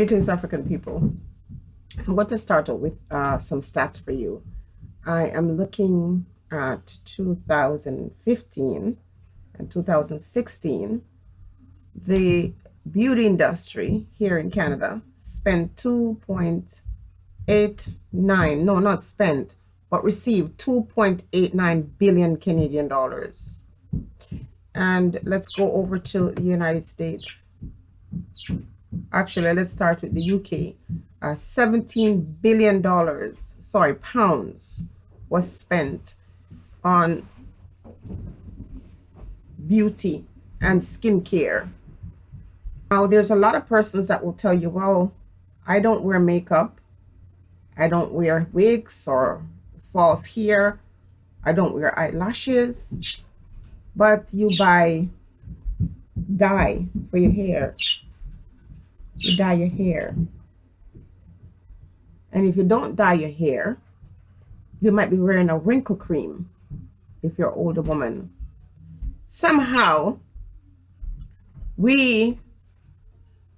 Greetings, African people. I'm going to start out with some stats for you. I am looking at 2015 and 2016. The beauty industry here in Canada spent 2.89, no, not spent, but received 2.89 billion Canadian dollars. And let's go over to the United States. Actually, let's start with the UK. $17 billion, pounds, was spent on beauty and skincare. Now, there's a lot of persons that will tell you, well, I don't wear makeup. I don't wear wigs or false hair. I don't wear eyelashes. But you buy dye for your hair. You dye your hair. And if you don't dye your hair, you might be wearing a wrinkle cream if you're an older woman. Somehow, we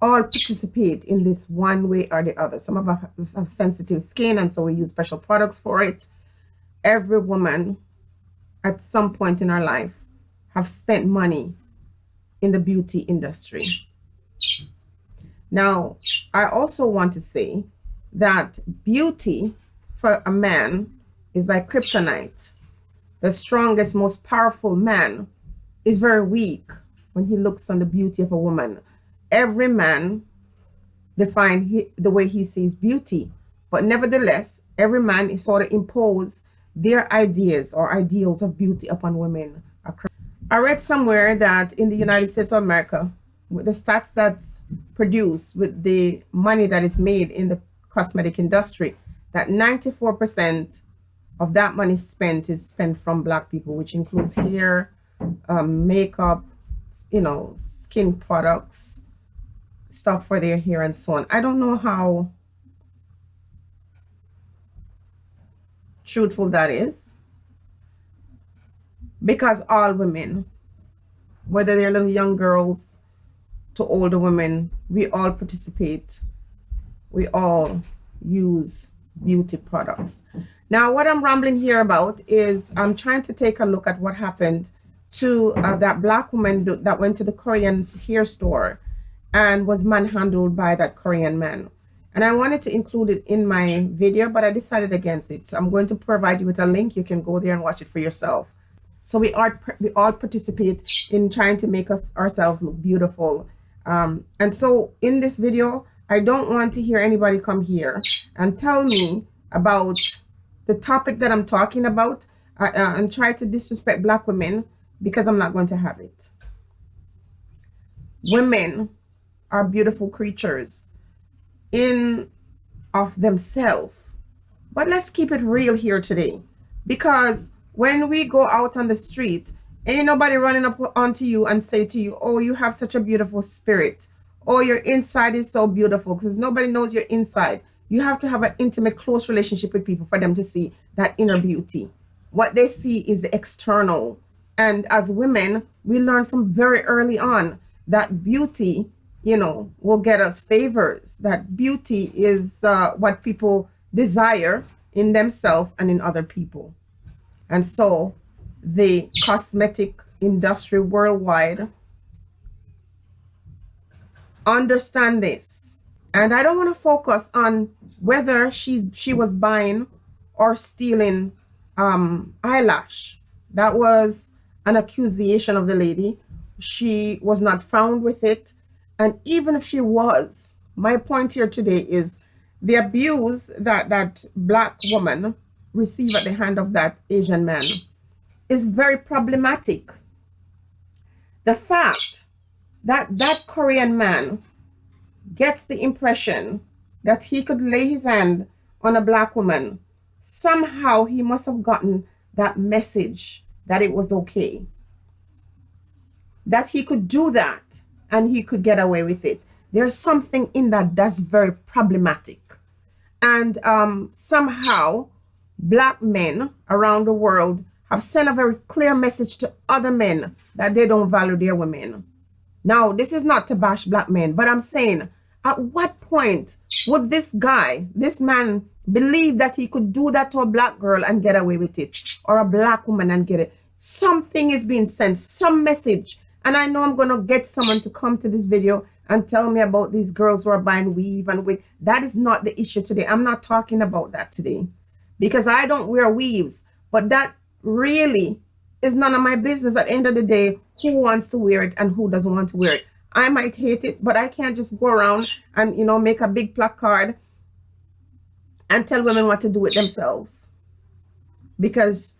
all participate in this one way or the other. Some of us have sensitive skin, and so we use special products for it. Every woman at some point in her life have spent money in the beauty industry. Now, I also want to say that beauty for a man is like kryptonite. The strongest, most powerful man is very weak when he looks on the beauty of a woman. Every man defines the way he sees beauty, but nevertheless, every man is sort of impose their ideas or ideals of beauty upon women. I read somewhere that in the United States of America, with the stats that's produced, with the money that is made in the cosmetic industry, that 94% of that money spent is spent from Black people, which includes hair, makeup, skin products, stuff for their hair and so on. I don't know how truthful that is, because all women, whether they're little young girls to older women, we all participate. We all use beauty products. Now, what I'm rambling here about is I'm trying to take a look at what happened to that Black woman that went to the Korean hair store and was manhandled by that Korean man. And I wanted to include it in my video, but I decided against it. So I'm going to provide you with a link. You can go there and watch it for yourself. So we all participate in trying to make ourselves look beautiful. And so in this video, I don't want to hear anybody come here and tell me about the topic that I'm talking about and try to disrespect Black women, because I'm not going to have it. Women are beautiful creatures in of themselves. But let's keep it real here today, because when we go out on the street, ain't nobody running up onto you and say to you, oh, you have such a beautiful spirit. Oh, your inside is so beautiful, because nobody knows your inside. You have to have an intimate, close relationship with people for them to see that inner beauty. What they see is the external. And as women, we learn from very early on that beauty, will get us favors. That beauty is what people desire in themselves and in other people. And so the cosmetic industry worldwide understand this. And I don't want to focus on whether she was buying or stealing eyelash. That was an accusation of the lady. She was not found with it. And even if she was, my point here today is the abuse that Black woman received at the hand of that Asian man is very problematic. The fact that that Korean man gets the impression that he could lay his hand on a Black woman, somehow he must have gotten that message that it was okay, that he could do that and he could get away with it. There's something in that's very problematic. And somehow Black men around the world have sent a very clear message to other men that they don't value their women. Now, this is not to bash Black men, but I'm saying, at what point would this guy, this man, believe that he could do that to a black girl and get away with it, or a black woman and get it? Something is being sent, some message. And I know I'm going to get someone to come to this video and tell me about these girls who are buying weave and wig. That is not the issue today. I'm not talking about that today, because I don't wear weaves. But that really is none of my business at the end of the day, who wants to wear it and who doesn't want to wear it. I might hate it, but I can't just go around and, you know, make a big placard and tell women what to do with themselves. Because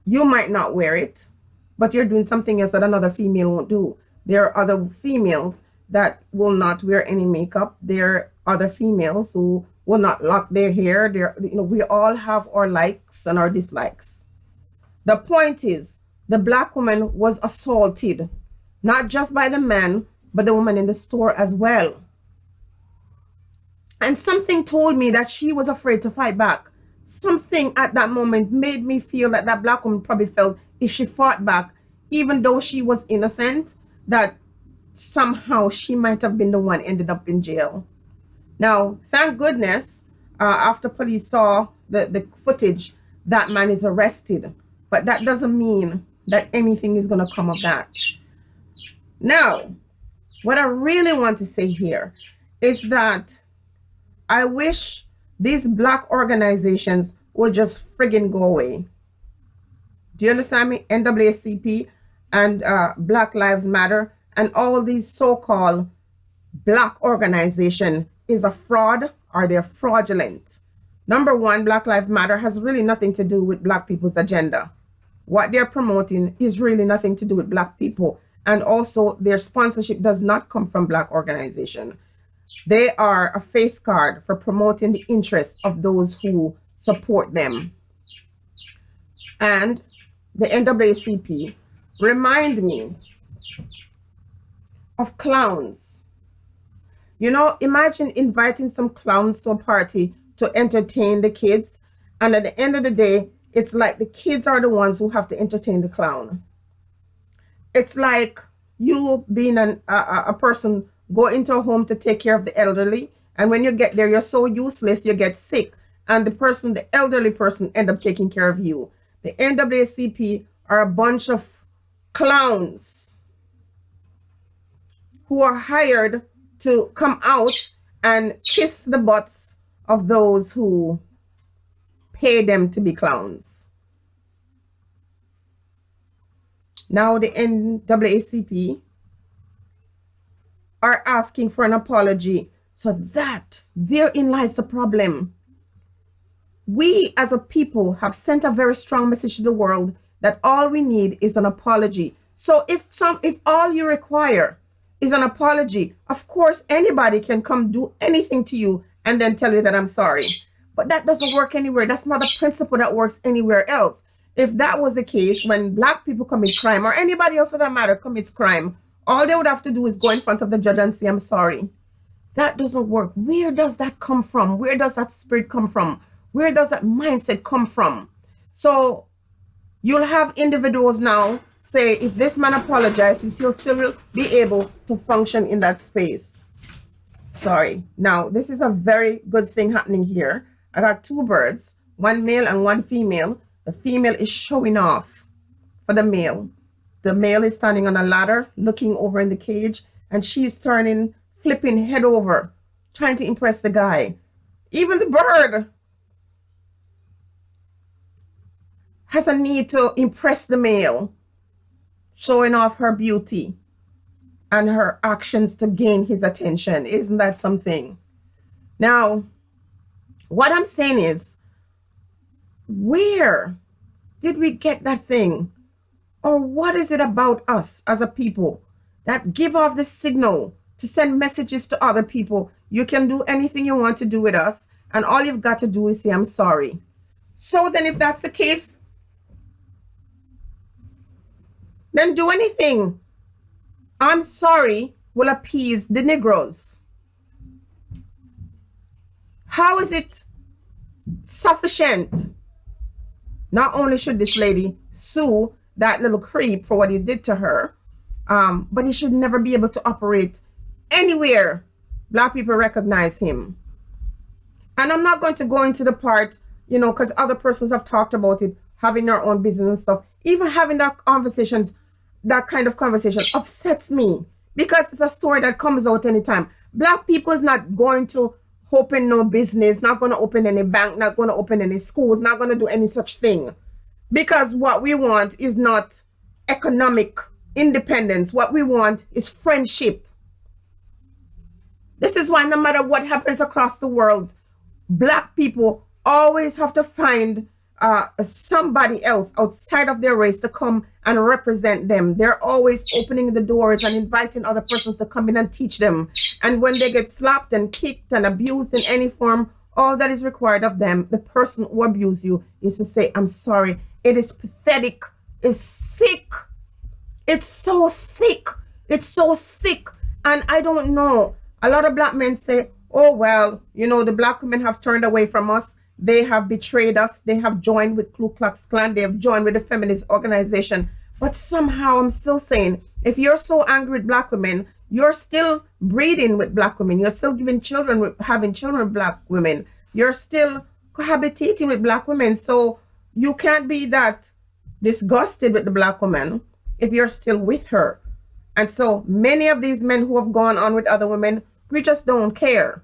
you might not wear it, but you're doing something else that another female won't do. There are other females that will not wear any makeup. There are other females who will not lock their hair. You know, we all have our likes and our dislikes. The point is, the black woman was assaulted, not just by the man, but the woman in the store as well. And something told me that she was afraid to fight back. Something at that moment made me feel that that black woman probably felt if she fought back, even though she was innocent, that somehow she might have been the one ended up in jail. Now, thank goodness, after police saw the footage, that man is arrested. But that doesn't mean that anything is going to come of that. Now, what I really want to say here is that I wish these black organizations would just friggin' go away. Do you understand me? NAACP and Black Lives Matter and all these so-called black organization is a fraud, or they're fraudulent. Number one, Black Lives Matter has really nothing to do with black people's agenda. What they're promoting is really nothing to do with black people. And also their sponsorship does not come from black organization. They are a face card for promoting the interests of those who support them. And the NAACP remind me of clowns. You know, imagine inviting some clowns to a party to entertain the kids. And at the end of the day, it's like the kids are the ones who have to entertain the clown. It's like you being a person, go into a home to take care of the elderly. And when you get there, you're so useless, you get sick. And the elderly person end up taking care of you. The NAACP are a bunch of clowns who are hired to come out and kiss the butts of those who pay them to be clowns. Now the NAACP are asking for an apology. So that therein lies the problem. We as a people have sent a very strong message to the world that all we need is an apology. So if all you require is an apology, of course anybody can come do anything to you and then tell you that I'm sorry. But that doesn't work anywhere. That's not a principle that works anywhere else. If that was the case, when black people commit crime, or anybody else for that matter commits crime, all they would have to do is go in front of the judge and say, I'm sorry. That doesn't work. Where does that come from? Where does that spirit come from? Where does that mindset come from? So you'll have individuals now say, if this man apologizes, he'll still be able to function in that space. Sorry. Now, this is a very good thing happening here. I got two birds, one male and one female. The female is showing off for the male. The male is standing on a ladder, looking over in the cage, and she's turning, flipping head over, trying to impress the guy. Even the bird has a need to impress the male, showing off her beauty and her actions to gain his attention. Isn't that something? Now, what I'm saying is, where did we get that thing? Or what is it about us as a people that give off the signal to send messages to other people? You can do anything you want to do with us, and all you've got to do is say, I'm sorry. So then if that's the case, then do anything. I'm sorry will appease the Negroes. How is it sufficient? Not only should this lady sue that little creep for what he did to her, but he should never be able to operate anywhere Black people recognize him. And I'm not going to go into the part, you know, because other persons have talked about it, having their own business and stuff. Even having that kind of conversation upsets me because it's a story that comes out anytime. Black people is not going to open no business, not going to open any bank, not going to open any schools, not going to do any such thing. Because what we want is not economic independence. What we want is friendship. This is why no matter what happens across the world, Black people always have to find somebody else outside of their race to come and represent them. They're always opening the doors and inviting other persons to come in and teach them. And when they get slapped and kicked and abused in any form, all that is required of them, the person who abused you, is to say, I'm sorry. It is pathetic. It's sick. It's so sick. It's so sick. And I don't know. A lot of Black men say, oh, well, you know, the Black women have turned away from us. They have betrayed us. They have joined with Ku Klux Klan. They have joined with the feminist organization. But somehow I'm still saying, if you're so angry with Black women, you're still breeding with Black women. You're still having children with Black women. You're still cohabitating with Black women. So you can't be that disgusted with the Black woman if you're still with her. And so many of these men who have gone on with other women, we just don't care.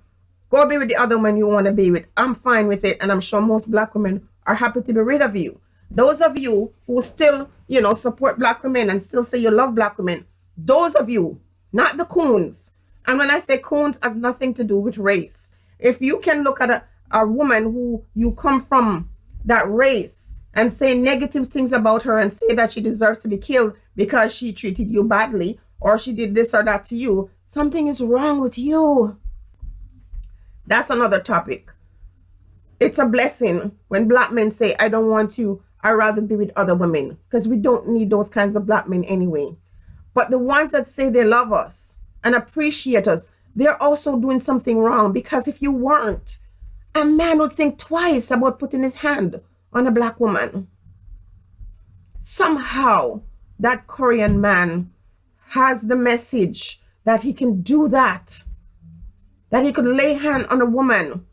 Go be with the other women you want to be with. I'm fine with it. And I'm sure most Black women are happy to be rid of you. Those of you who still, you know, support Black women and still say you love Black women, those of you, not the coons. And when I say coons, has nothing to do with race. If you can look at a woman who you come from that race and say negative things about her and say that she deserves to be killed because she treated you badly or she did this or that to you, something is wrong with you. That's another topic. It's a blessing when Black men say, I don't want you, I'd rather be with other women, because we don't need those kinds of Black men anyway. But the ones that say they love us and appreciate us, they're also doing something wrong, because if you weren't, a man would think twice about putting his hand on a Black woman. Somehow, that Korean man has the message that he can do that he could lay hand on a woman,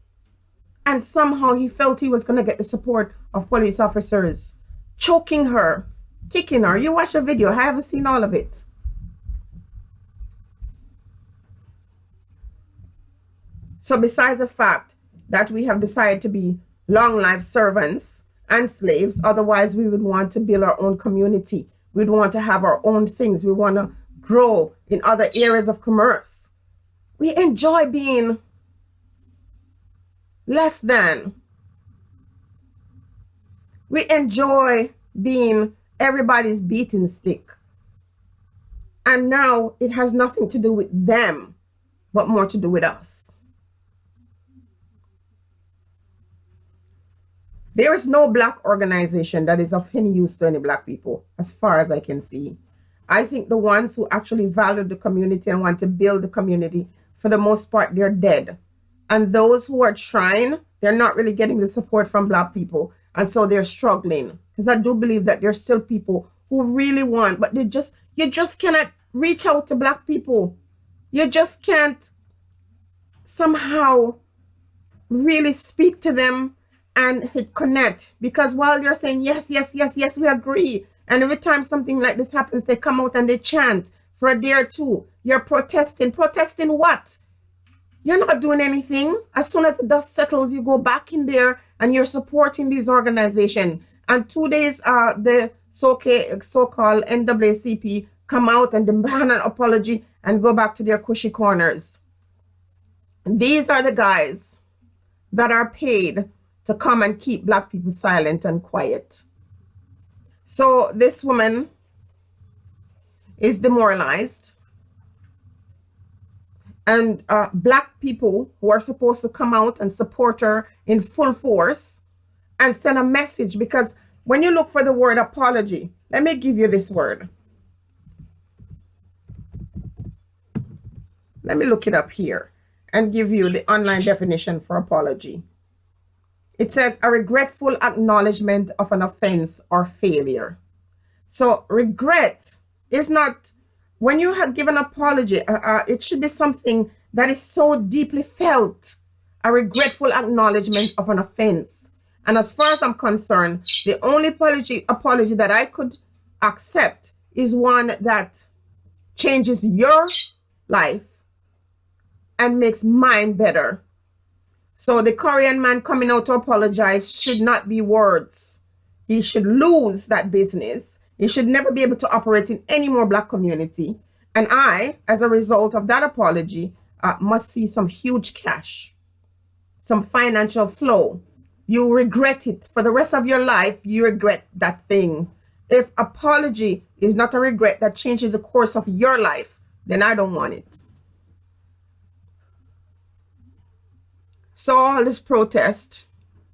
and somehow he felt he was going to get the support of police officers, choking her, kicking her. You watch the video. I haven't seen all of it. So besides the fact that we have decided to be long life servants and slaves, otherwise we would want to build our own community. We'd want to have our own things. We want to grow in other areas of commerce. We enjoy being less than. We enjoy being everybody's beating stick. And now it has nothing to do with them, but more to do with us. There is no Black organization that is of any use to any Black people, as far as I can see. I think the ones who actually value the community and want to build the community, for the most part, they're dead. And those who are trying, they're not really getting the support from Black people. And so they're struggling. Because I do believe that there's still people who really want, but you just cannot reach out to Black people. You just can't somehow really speak to them and connect. Because while you're saying, yes, yes, yes, yes, we agree. And every time something like this happens, they come out and they chant for a day or two. You're protesting. Protesting what? You're not doing anything. As soon as the dust settles, you go back in there and you're supporting these organizations. And 2 days, the so-called NAACP come out and demand an apology and go back to their cushy corners. These are the guys that are paid to come and keep Black people silent and quiet. So this woman is demoralized. And Black people who are supposed to come out and support her in full force and send a message, because when you look for the word apology, let me give you this word. Let me look it up here and give you the online definition for apology. It says a regretful acknowledgement of an offense or failure. So regret is not, when you have given an apology, it should be something that is so deeply felt, a regretful acknowledgement of an offense. And as far as I'm concerned, the only apology that I could accept is one that changes your life and makes mine better. So the Korean man coming out to apologize should not be words. He should lose that business. He should never be able to operate in any more Black community. And I, as a result of that apology, must see some huge cash, some financial flow. You regret it for the rest of your life. You regret that thing. If apology is not a regret that changes the course of your life, then I don't want it. So all this protest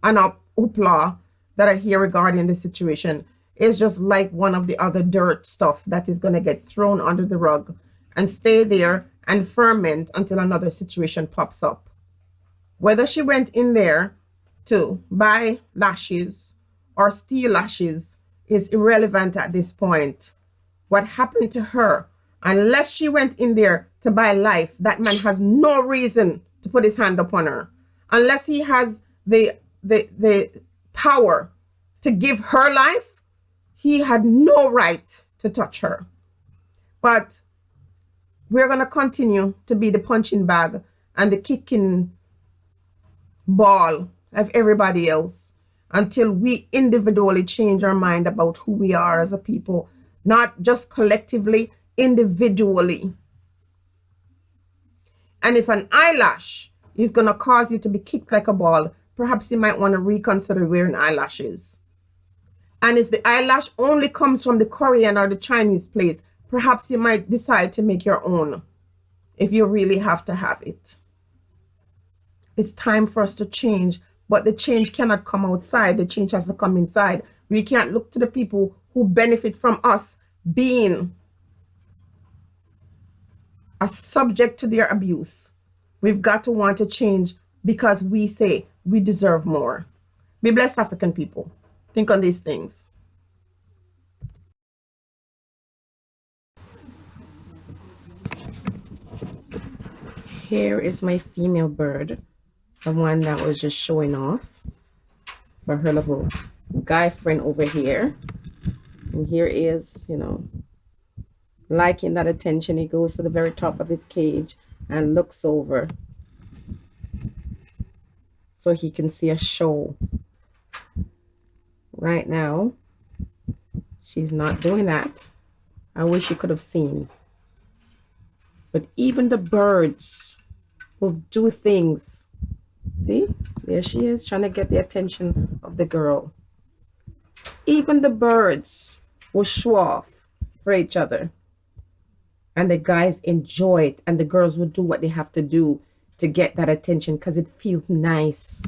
and hoopla that I hear regarding this situation is just like one of the other dirt stuff that is going to get thrown under the rug and stay there and ferment until another situation pops up. Whether she went in there to buy lashes or steal lashes is irrelevant at this point. What happened to her, unless she went in there to buy life, that man has no reason to put his hand upon her. Unless he has the power to give her life, he had no right to touch her. But we're going to continue to be the punching bag and the kicking ball of everybody else until we individually change our mind about who we are as a people, not just collectively, individually. And if an eyelash is going to cause you to be kicked like a ball, perhaps you might want to reconsider wearing eyelashes. And if the eyelash only comes from the Korean or the Chinese place, perhaps you might decide to make your own if you really have to have it. It's time for us to change, but the change cannot come outside. The change has to come inside. We can't look to the people who benefit from us being a subject to their abuse. We've got to want to change because we say we deserve more. Be blessed, African people. Think on these things. Here is my female bird, the one that was just showing off for her little guy friend over here. And here is, liking that attention. He goes to the very top of his cage and looks over so he can see a show. Right now, she's not doing that. I wish you could have seen. But even the birds will do things. See, there she is trying to get the attention of the girl. Even the birds will show off for each other. And the guys enjoy it, and the girls will do what they have to do to get that attention because it feels nice.